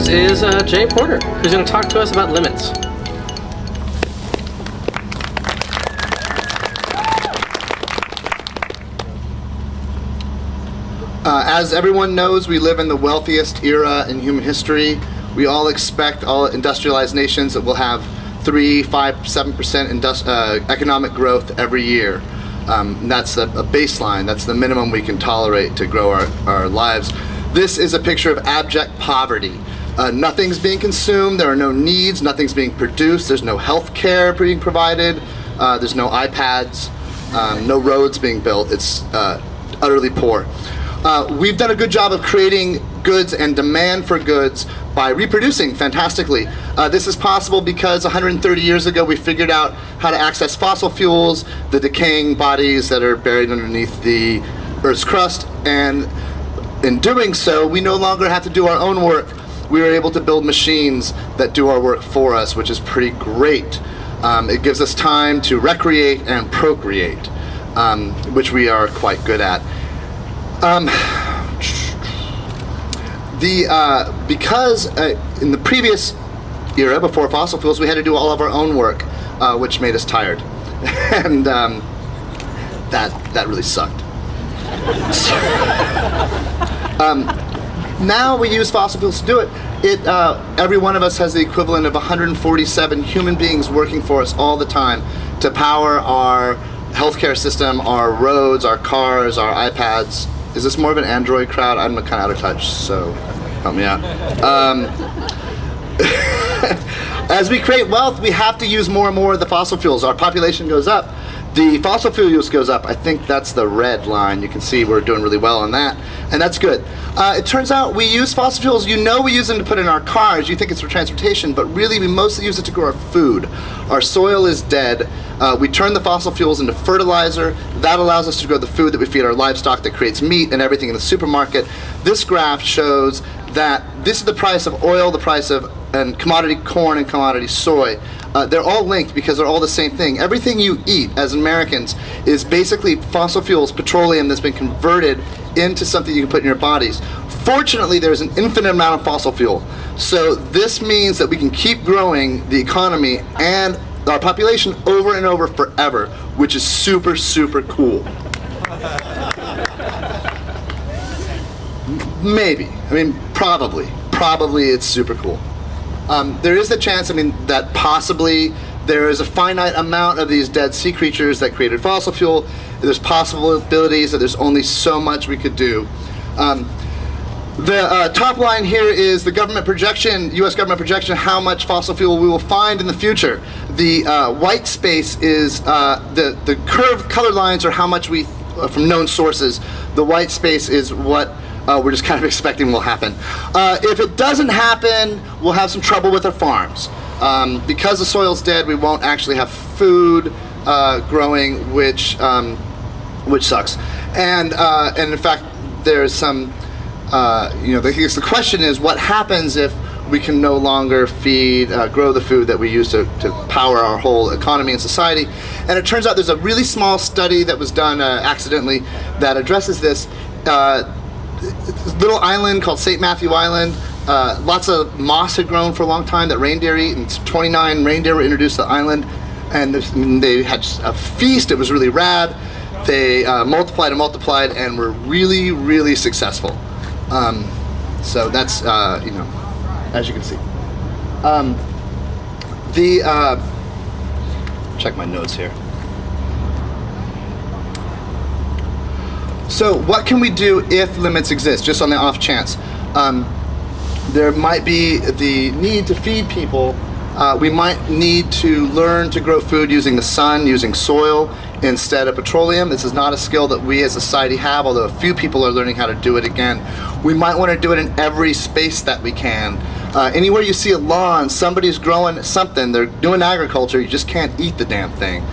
next is Jay Porter, who's going to talk to us about limits. As everyone knows, we live in the wealthiest era in human history. We all expect all industrialized nations that will have 3, 5, 7% economic growth every year. That's a baseline. That's the minimum we can tolerate to grow our lives. This is a picture of abject poverty. Nothing's being consumed. There are no needs. Nothing's being produced. There's no health care being provided. There's no iPads. No roads being built. It's utterly poor. We've done a good job of creating goods and demand for goods by reproducing fantastically. This is possible because 130 years ago we figured out how to access fossil fuels, the decaying bodies that are buried underneath the Earth's crust, and in doing so we no longer have to do our own work. We are able to build machines that do our work for us, which is pretty great. It gives us time to recreate and procreate, which we are quite good at. Because in the previous era, before fossil fuels, we had to do all of our own work, which made us tired, and that really sucked. Now we use fossil fuels to do it. Every one of us has the equivalent of 147 human beings working for us all the time to power our healthcare system, our roads, our cars, our iPads. Is this more of an Android crowd? I'm kind of out of touch, so help me out. As we create wealth, we have to use more and more of the fossil fuels. Our population goes up. The fossil fuel use goes up. I think that's the red line. You can see we're doing really well on that, and that's good. It turns out we use fossil fuels. You know we use them to put in our cars. You think it's for transportation, but really we mostly use it to grow our food. Our soil is dead. We turn the fossil fuels into fertilizer. That allows us to grow the food that we feed our livestock, that creates meat and everything in the supermarket. This graph shows that this is the price of oil, the price of commodity corn and commodity soy. They're all linked because they're all the same thing. Everything you eat as Americans is basically fossil fuels, petroleum that's been converted into something you can put in your bodies. Fortunately, there's an infinite amount of fossil fuel. So this means that we can keep growing the economy and our population over and over forever, which is super, super cool. Maybe. I mean, probably. Probably it's super cool. There is a chance, that possibly there is a finite amount of these dead sea creatures that created fossil fuel. There's possibilities that there's only so much we could do. The top line here is the government projection, U.S. government projection, how much fossil fuel we will find in the future. The white space is, the curved colored lines are how much we, from known sources. The white space is what we're just kind of expecting will happen. If it doesn't happen, we'll have some trouble with our farms. Because the soil's dead, we won't actually have food growing, which sucks. And in fact, there's some, the question is, what happens if we can no longer feed, grow the food that we use to power our whole economy and society? And it turns out there's a really small study that was done accidentally that addresses this. Little island called St. Matthew Island. Lots of moss had grown for a long time that reindeer eat, and 29 reindeer were introduced to the island, and they had a feast. It was really rad. They multiplied and multiplied and were really, really successful. So that's, as you can see. Check my notes here. So what can we do if limits exist, just on the off chance? There might be the need to feed people. We might need to learn to grow food using the sun, using soil instead of petroleum. This is not a skill that we as a society have, although a few people are learning how to do it again. We might want to do it in every space that we can. Anywhere you see a lawn, somebody's growing something, they're doing agriculture, you just can't eat the damn thing.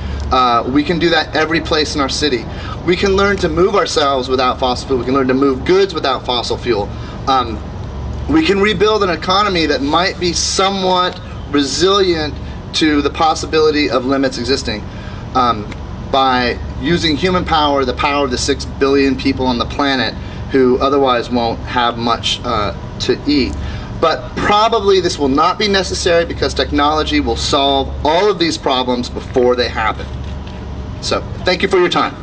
We can do that every place in our city. We can learn to move ourselves without fossil fuel. We can learn to move goods without fossil fuel. We can rebuild an economy that might be somewhat resilient to the possibility of limits existing by using human power, the power of the 6 billion people on the planet who otherwise won't have much to eat. But probably this will not be necessary because technology will solve all of these problems before they happen. So, thank you for your time.